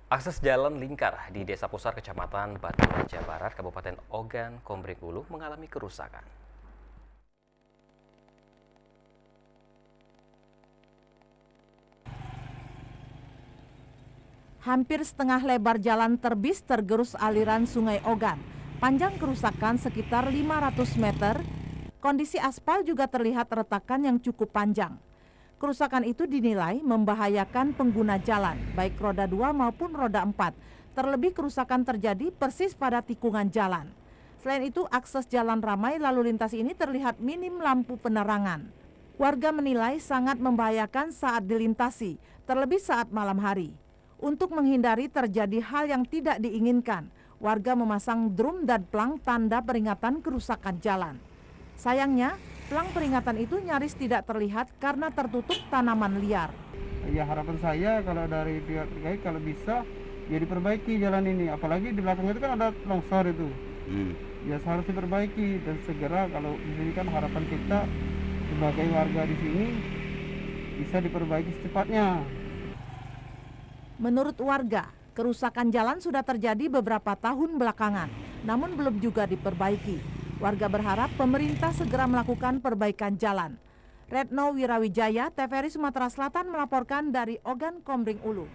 Akses jalan lingkar di Desa Pusar, Kecamatan Batu Raja Barat, Kabupaten Ogan Komering Ulu mengalami kerusakan. Hampir setengah lebar jalan terbis tergerus aliran Sungai Ogan. Panjang kerusakan sekitar 500 meter. Kondisi aspal juga terlihat retakan yang cukup panjang. Kerusakan itu dinilai membahayakan pengguna jalan, baik roda 2 maupun roda 4. Terlebih kerusakan terjadi persis pada tikungan jalan. Selain itu, akses jalan ramai lalu lintas ini terlihat minim lampu penerangan. Warga menilai sangat membahayakan saat dilintasi, terlebih saat malam hari. Untuk menghindari terjadi hal yang tidak diinginkan, warga memasang drum dan plang tanda peringatan kerusakan jalan. Sayangnya, plang peringatan itu nyaris tidak terlihat karena tertutup tanaman liar. Ya, harapan saya kalau dari pihak terkait kalau bisa ya diperbaiki jalan ini, apalagi di belakang itu kan ada longsor itu. Ya harus diperbaiki dan segera, kalau di sini kan harapan kita sebagai warga di sini bisa diperbaiki secepatnya. Menurut warga, kerusakan jalan sudah terjadi beberapa tahun belakangan, namun belum juga diperbaiki. Warga berharap pemerintah segera melakukan perbaikan jalan. Retno Wirawijaya, TVRI Sumatera Selatan melaporkan dari Ogan Komering Ulu.